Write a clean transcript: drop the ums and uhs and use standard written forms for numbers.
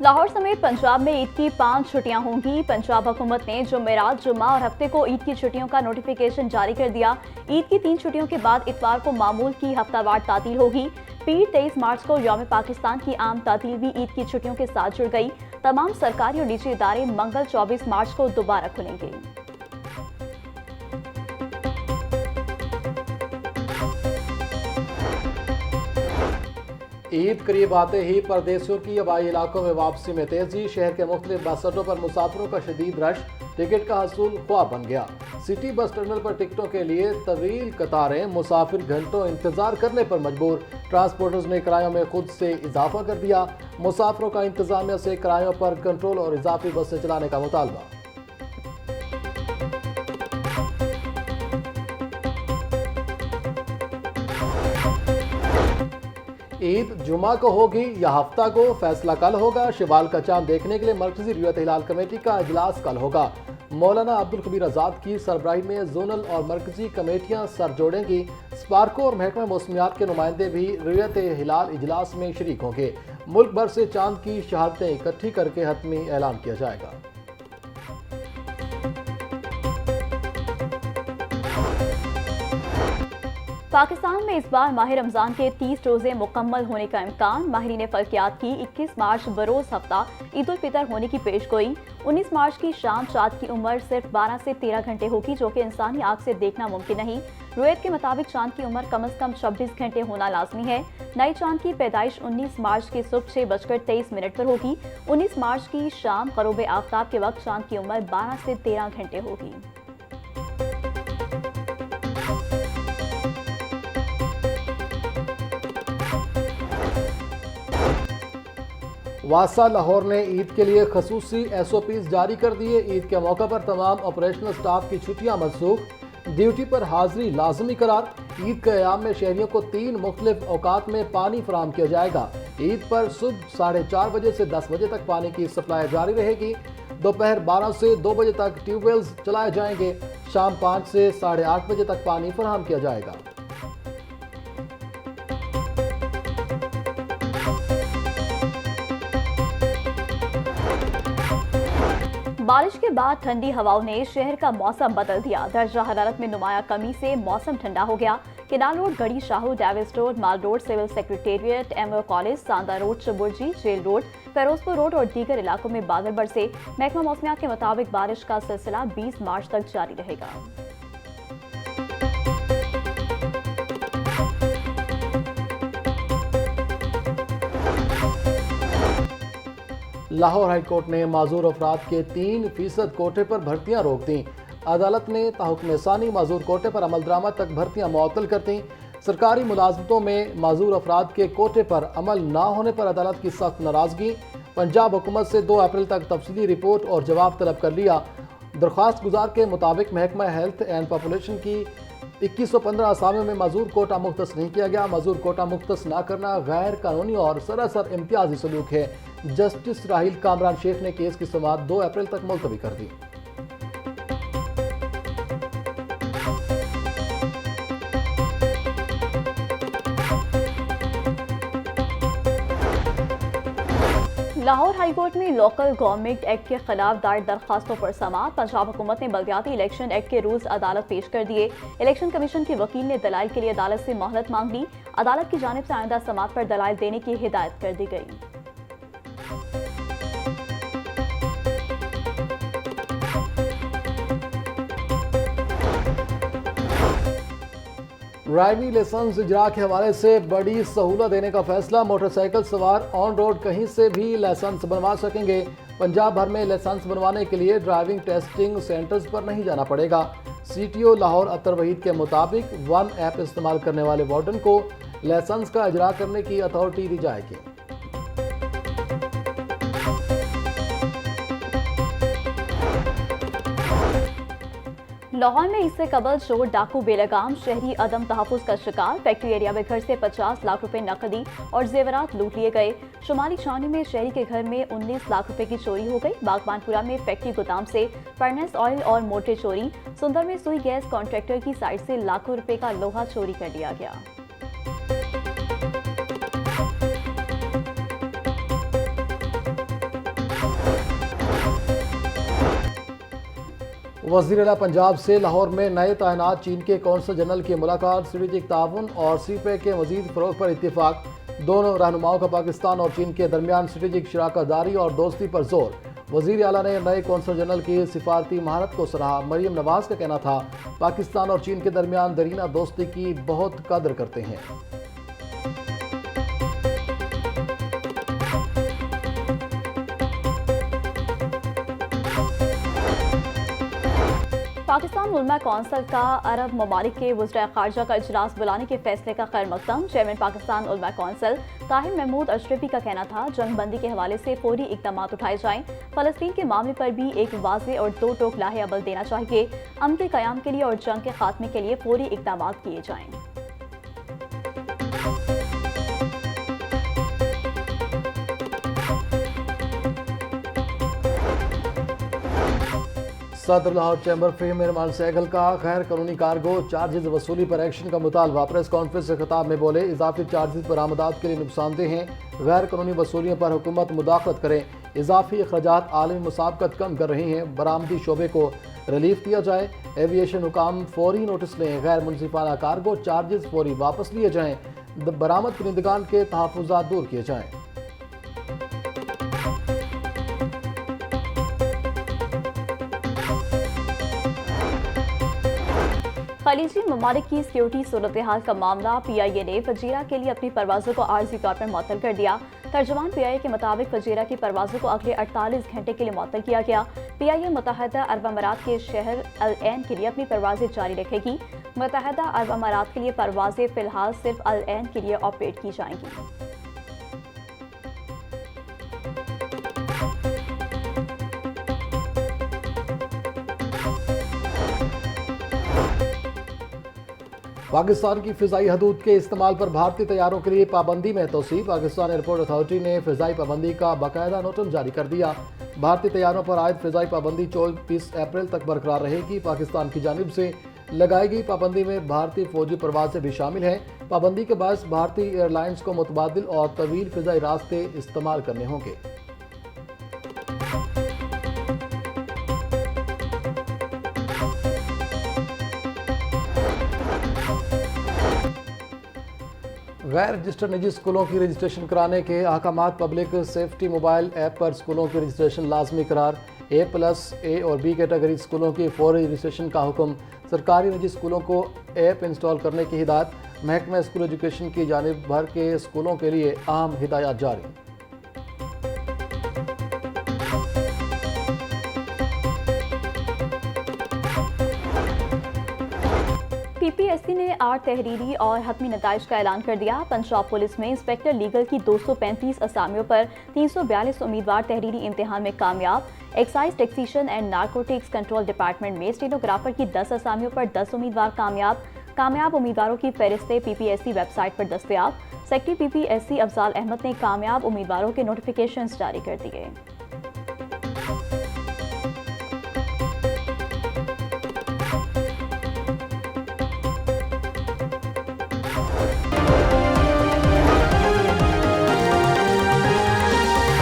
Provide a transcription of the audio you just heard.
लाहौर समेत पंजाब में ईद की 5 छुट्टियां होंगी। पंजाब हुकूमत ने जुमेरात, जुम्मा और हफ्ते को ईद की छुट्टियों का नोटिफिकेशन जारी कर दिया। ईद की 3 छुट्टियों के बाद इतवार को मामूल की हफ्तावार तातील होगी। पीर 23 मार्च को यौम पाकिस्तान की आम तातील भी ईद की छुट्टियों के साथ जुड़ गई। तमाम सरकारी और निजी इदारे मंगल 24 मार्च को दोबारा खुलेंगे। ईद करीब आते ही परदेशियों की हवाई इलाकों में वापसी में तेजी। शहर के मुख्तलिफ बस अड्डों पर मुसाफिरों का शदीद रश, टिकट का हसूल ख्वाब बन गया। सिटी बस टर्मिनल पर टिकटों के लिए तवील कतारें, मुसाफिर घंटों इंतजार करने पर मजबूर। ट्रांसपोर्टर्स ने किरायों में खुद से इजाफा कर दिया। मुसाफिरों का इंतजामिया से किरायों पर कंट्रोल और इजाफी बसें चलाने का मुतालबा। ईद जुमा को होगी या हफ्ता को, फैसला कल होगा। शवाल का चांद देखने के लिए मरकजी रुयत हिलाल कमेटी का इजलास कल होगा। मौलाना अब्दुल कबीर आज़ाद की सरबराही में जोनल और मरकजी कमेटियां सर जोड़ेंगी। स्पार्को और महकमा मौसमियात के नुमाइंदे भी रुयत हिलाल इजलास में शरीक होंगे। मुल्क भर से चांद की शहादतें इकट्ठी करके हतमी ऐलान किया जाएगा। पाकिस्तान में इस बार माह रमजान के 30 रोजे मुकम्मल होने का इम्कान। माहिरीन फल्कियात की 21 मार्च बरोज हफ्ता ईद उल फितर होने की पेशगोई। 19 मार्च की शाम चाँद की उम्र सिर्फ 12 से 13 घंटे होगी, जो कि इंसानी आँख से देखना मुमकिन नहीं। रुयत के मुताबिक चाँद की उम्र कम से कम 26 घंटे होना लाजमी है। नए चाँद की पैदाइश 19 मार्च की सुबह 6:23 पर होगी। 19 मार्च की शाम ग़रूब आफ्ताब के वक्त चाँद की उम्र 12 से 13 घंटे होगी। वासा लाहौर ने ईद के लिए खसूसी SOPs जारी कर दिए। ईद के मौका पर तमाम ऑपरेशनल स्टाफ की छुट्टियां मनसूख, ड्यूटी पर हाजिरी लाजमी करार। ईद के अयाम में शहरियों को 3 मुख्तलिफ औकात में पानी फराहम किया जाएगा। ईद पर सुबह 4:30 बजे से 10 बजे तक पानी की सप्लाई जारी रहेगी। दोपहर 12 से 2 बजे तक ट्यूबवेल्स चलाए जाएंगे। शाम 5 से 8:30 बजे तक पानी फराहम किया जाएगा। बारिश के बाद ठंडी हवाओं ने शहर का मौसम बदल दिया। दर्जा हरारत में नुमाया कमी से मौसम ठंडा हो गया। Canal road, Garhi Shahu, Davis road, Mall road, civil secretariat, MO college, Sanda road, Chauburji, jail road, Ferozepur road और दीगर इलाकों में बादल बरसे। महकमा मौसमियात के मुताबिक बारिश का सिलसिला 20 मार्च तक जारी रहेगा। लाहौर हाई कोर्ट ने माजूर अफराद के 3% कोटे पर भर्तियां रोक दी। अदालत ने ताहुक्म सानी माजूर कोटे पर अमल दरामद तक भर्तियां मुअत्तल कर दी। सरकारी मुलाजमतों में माजूर अफराद के कोटे पर अमल न होने पर अदालत की सख्त नाराजगी। पंजाब हुकूमत से 2 अप्रैल तक तफसीली रिपोर्ट और जवाब तलब कर लिया। दरख्वास्त गुजार के मुताबिक महकमा हेल्थ एंड पॉपुलेशन की 2115 असामियों में मजूर कोटा मुख्तस नहीं किया गया। मजूर कोटा मुख्तस न करना गैर कानूनी और सरासर इम्तियाजी सलूक है। जस्टिस राहिल कामरान शेख ने केस की समाअत 2 अप्रैल तक मुलतवी कर दी। लाहौर हाईकोर्ट में लोकल गवर्नमेंट एक्ट के खिलाफ दायर दरखास्तों पर समाअत। पंजाब हुकूमत ने बल्दियाती इलेक्शन एक्ट के रूल्स अदालत पेश कर दिए। इलेक्शन कमीशन के वकील ने दलाइल के लिए अदालत से मोहलत मांग ली। अदालत की जानिब से आइंदा समाअत पर दलाइल देने की हिदायत कर दी गई। ड्राइविंग लाइसेंस इजरा के हवाले से बड़ी सहूलत देने का फैसला। मोटरसाइकिल सवार ऑन रोड कहीं से भी लाइसेंस बनवा सकेंगे। पंजाब भर में लाइसेंस बनवाने के लिए ड्राइविंग टेस्टिंग सेंटर्स पर नहीं जाना पड़ेगा। CTO लाहौर अतर वहीद के मुताबिक वन ऐप इस्तेमाल करने वाले वार्डन को लाइसेंस का इजरा करने की अथॉरिटी दी जाएगी। लाहौर में इससे कबल चोर डाकू बेलगाम शहरी अदम तहफ़्फ़ुज़ का शिकार। फैक्ट्री एरिया में घर से 50 लाख रुपए नकदी और जेवरात लूट लिए गए। शुमाली छावनी में शहरी के घर में 19 लाख रुपए की चोरी हो गई। बागबानपुरा में फैक्ट्री गोदाम से फर्नेस ऑयल और मोटर चोरी। सुंदर में सुई गैस कॉन्ट्रैक्टर की साइट से लाखों रुपए का लोहा चोरी कर लिया गया। वज़ीर आला पंजाब से लाहौर में नए तैनात चीन के कौंसल जनरल की मुलाकात, स्ट्रेटेजिक ताउन और सीपैक के मजीद फ़रोग़ पर इत्तेफाक। दोनों रहनुमाओं का पाकिस्तान और चीन के दरमियान स्ट्रेटेजिक शराकतदारी और दोस्ती पर जोर। वज़ीर आला ने नए कौंसल जनरल की सिफारती महारत को सराहा। मरीम नवाज का कहना था, पाकिस्तान और चीन के दरमियान दरीना दोस्ती की बहुत कदर करते हैं। पाकिस्तान उलमा कौंसिल का अरब ममालिक के वज़ीर ख़ारजा का इजलास बुलाने के फैसले का खैर मकदम। चेयरमैन पाकिस्तान उलमा कौंसिल ताहिर महमूद अशरफी का कहना था, जंगबंदी के हवाले से फौरी इक़दाम उठाए जाएं। फ़लस्तीन के मामले पर भी एक वाज़ेह और दो टोक लाहे अमल देना चाहिए। अमन के क़याम के लिए और जंग के खात्मे के लिए फौरी इक़दाम किए जाएं। सदर लाहौर चैम्बर फेम इरमान सहगल का गैर कानूनी कार्गो चार्जेस वसूली पर एक्शन का मुतालबा। प्रेस कॉन्फ्रेंस से खिताब में बोले, इजाफी चार्जेस बरामदात के लिए नुकसानदेह हैं। गैर कानूनी वसूलियों पर हुकूमत मुदाखलत करे। इजाफी अखराजात आलमी मुसाबकत कम कर रही हैं। बरामदी शोबे को रिलीफ दिया जाए। एविएशन हुकाम फौरी नोटिस लें। गैर मुनसिफाना कार्गो चार्जेस फौरी वापस लिए जाएँ। बरामद कुनिंदगान के तहफ़्फ़ुज़ात दूर किए जाएँ। खलीजी ममालिक की सिक्योरिटी सूरत हाल का मामला। PIA ने फजीरा के लिए अपनी परवाज़ों को आर्जी तौर पर मुअत्तल कर दिया। तर्जुमान PIA के मुताबिक फजीरा की परवाज़ों को अगले 48 घंटे के लिए मुअत्तल किया गया। PIA मुत्तहदा अरब अमारात के शहर अल ऐन के लिए अपनी परवाज़ें जारी रखेगी। मुत्तहदा अरब अमारात के लिए परवाज़ें फ़िलहाल सिर्फ अल ऐन के लिए ऑपरेट की जाएंगी। पाकिस्तान की फ़िज़ाई हदूद के इस्तेमाल पर भारतीय तैयारों के लिए पाबंदी में तोसी। पाकिस्तान एयरपोर्ट अथॉरिटी ने फ़िज़ाई पाबंदी का बाकायदा नोटिस जारी कर दिया। भारतीय तैयारों पर आयद फ़िज़ाई पाबंदी 24 अप्रैल तक बरकरार रहेगी। पाकिस्तान की जानिब से लगाई गई पाबंदी में भारतीय फ़ौजी परवाज़ें भी शामिल हैं। पाबंदी के बायस भारतीय एयरलाइंस को मुतबादिल और तवील फ़िज़ाई रास्ते इस्तेमाल करने होंगे। गैर रजिस्टर्ड निजी स्कूलों की रजिस्ट्रेशन कराने के अहकामात। पब्लिक सेफ्टी मोबाइल ऐप पर स्कूलों की रजिस्ट्रेशन लाजमी करार। A+ A और B कैटेगरी स्कूलों की फौरी रजिस्ट्रेशन का हुक्म। सरकारी निजी स्कूलों को ऐप इंस्टॉल करने की हिदायत। महकमा स्कूल एजुकेशन की जानिब भर के स्कूलों के लिए अहम हिदायत जारी। PPSC ने 8 तहरीरी और हतमी नताइज का ऐलान कर दिया। पंजाब पुलिस में इंस्पेक्टर लीगल की 235 असामियों पर 342 उम्मीदवार तहरीरी इम्तिहान में कामयाब। Excise taxation and narcotics control department में स्टेनोग्राफर की 10 असामियों पर 10 उम्मीदवार कामयाब उम्मीदवारों की फहरिस्तें PPSC वेबसाइट पर दस्तयाब। सेक्रेटरी PPSC अफजाल अहमद ने कामयाब उम्मीदवारों के नोटिफिकेशंस जारी कर दिए।